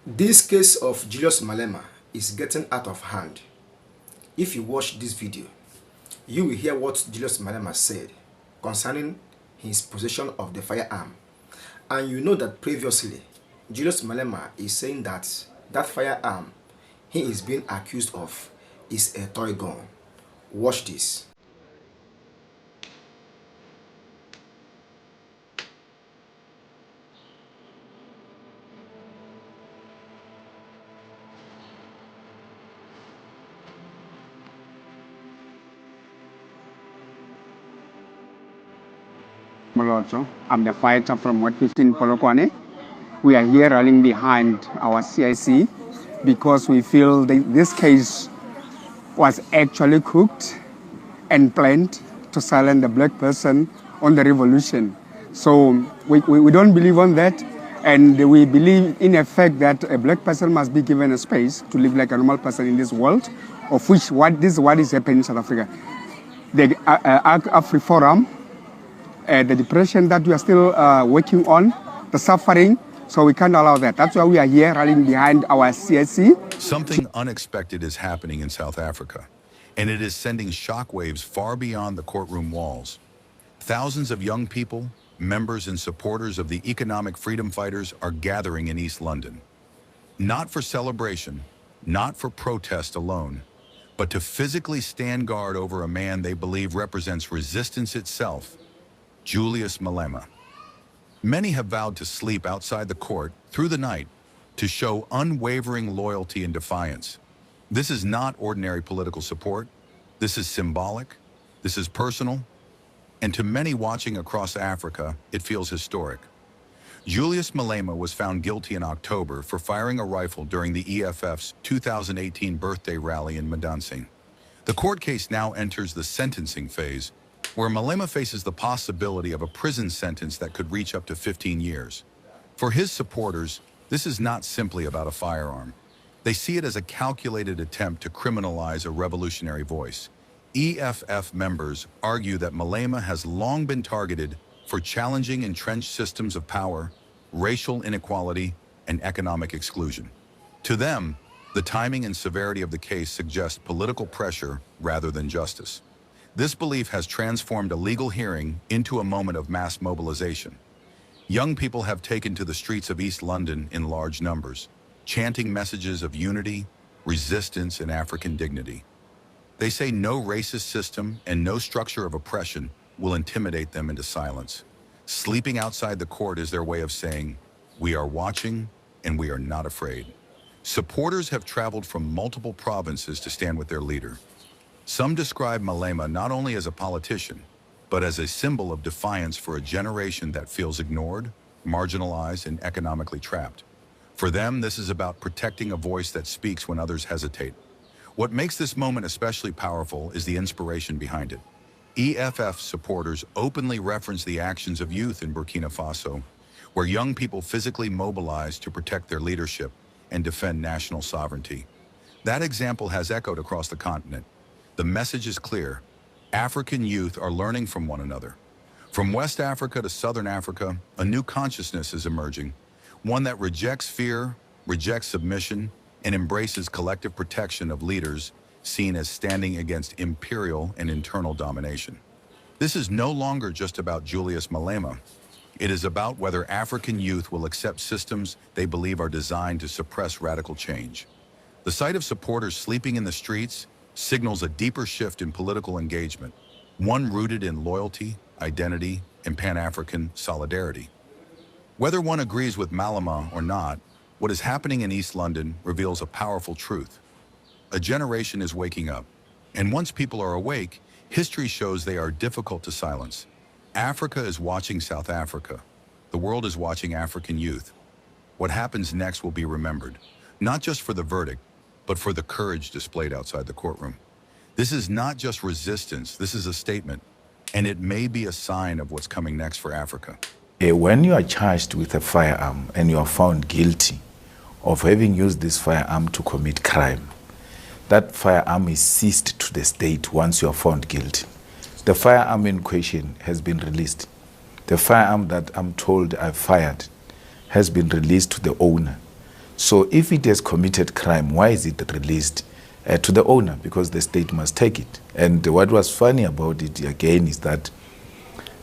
This case of Julius Malema is getting out of hand. If you watch this video, you will hear what Julius Malema said concerning his possession of the firearm. And you know that previously, Julius Malema is saying that that firearm he is being accused of is a toy gun. Watch this. Moloto. I'm the fighter from Ward 15 Polokwane. We are here rallying behind our CIC because we feel this case was actually cooked and planned to silence the black person on the revolution. So we don't believe on that, and we believe in effect that a black person must be given a space to live like a normal person in this world, of which this is what is happening in South Africa. The Afri Forum, the depression that we are still working on, the suffering, so we can't allow that. That's why we are here rallying behind our CSC. Something unexpected is happening in South Africa, and it is sending shockwaves far beyond the courtroom walls. Thousands of young people, members and supporters of the economic freedom fighters are gathering in East London. Not for celebration, not for protest alone, but to physically stand guard over a man they believe represents resistance itself, Julius Malema. Many have vowed to sleep outside the court through the night to show unwavering loyalty and defiance. This is not ordinary political support. This is symbolic. This is personal. And to many watching across Africa, it feels historic. Julius Malema was found guilty in October for firing a rifle during the EFF's 2018 birthday rally in Madansing. The court case now enters the sentencing phase, where Malema faces the possibility of a prison sentence that could reach up to 15 years. For his supporters, this is not simply about a firearm. They see it as a calculated attempt to criminalize a revolutionary voice. EFF members argue that Malema has long been targeted for challenging entrenched systems of power, racial inequality, and economic exclusion. To them, the timing and severity of the case suggest political pressure rather than justice. This belief has transformed a legal hearing into a moment of mass mobilization. Young people have taken to the streets of East London in large numbers, chanting messages of unity, resistance, and African dignity. They say no racist system and no structure of oppression will intimidate them into silence. Sleeping outside the court is their way of saying, "We are watching and we are not afraid." Supporters have traveled from multiple provinces to stand with their leader. Some describe Malema not only as a politician, but as a symbol of defiance for a generation that feels ignored, marginalized, and economically trapped. For them, this is about protecting a voice that speaks when others hesitate. What makes this moment especially powerful is the inspiration behind it. EFF supporters openly reference the actions of youth in Burkina Faso, where young people physically mobilize to protect their leadership and defend national sovereignty. That example has echoed across the continent. The message is clear. African youth are learning from one another. From West Africa to Southern Africa, a new consciousness is emerging, one that rejects fear, rejects submission, and embraces collective protection of leaders seen as standing against imperial and internal domination. This is no longer just about Julius Malema. It is about whether African youth will accept systems they believe are designed to suppress radical change. The sight of supporters sleeping in the streets signals a deeper shift in political engagement, one rooted in loyalty, identity, and Pan-African solidarity. Whether one agrees with Malema or not, what is happening in East London reveals a powerful truth. A generation is waking up, and once people are awake, history shows they are difficult to silence. Africa is watching South Africa. The world is watching African youth. What happens next will be remembered, not just for the verdict, but for the courage displayed outside the courtroom. This is not just resistance, this is a statement, and it may be a sign of what's coming next for Africa. When you are charged with a firearm and you are found guilty of having used this firearm to commit crime, that firearm is seized to the state once you are found guilty. The firearm in question has been released. The firearm that I'm told I fired has been released to the owner. So if it has committed crime, why is it released to the owner? Because the state must take it. And what was funny about it again is that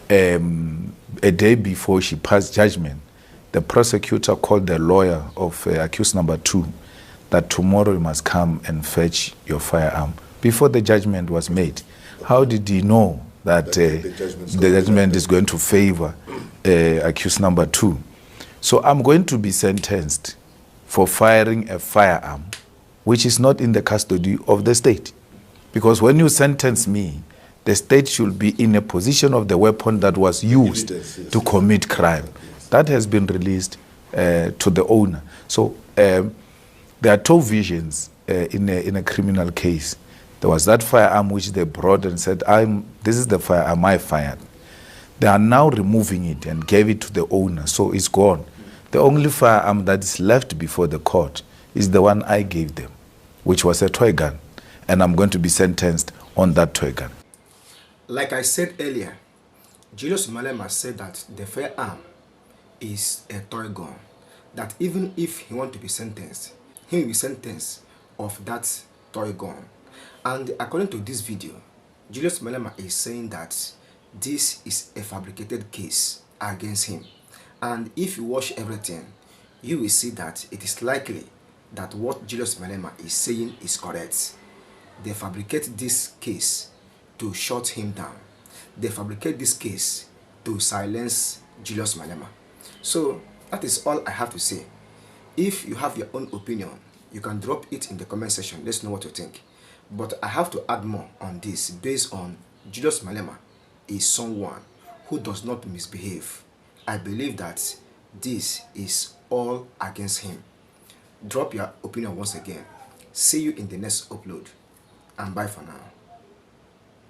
a day before she passed judgment, the prosecutor called the lawyer of accused number 2 that tomorrow you must come and fetch your firearm before the judgment was made. How did he know that the judgment is going to favor accused number 2? So I'm going to be sentenced for firing a firearm which is not in the custody of the state. Because when you sentence me, the state should be in a position of the weapon that was used to commit crime. That has been released to the owner. So there are 2 visions in a criminal case. There was that firearm which they brought and said, this is the firearm I fired. They are now removing it and gave it to the owner, so it's gone. The only firearm that is left before the court is the one I gave them, which was a toy gun. And I'm going to be sentenced on that toy gun. Like I said earlier, Julius Malema said that the firearm is a toy gun. That even if he wants to be sentenced, he will be sentenced of that toy gun. And according to this video, Julius Malema is saying that this is a fabricated case against him. And if you watch everything, you will see that it is likely that what Julius Malema is saying is correct. They fabricate this case to shut him down. They fabricate this case to silence Julius Malema. So that is all I have to say. If you have your own opinion, you can drop it in the comment section. Let's know what you think. But I have to add more on this based on Julius Malema is someone who does not misbehave. I believe that this is all against him. Drop your opinion once again. See you in the next upload. And bye for now.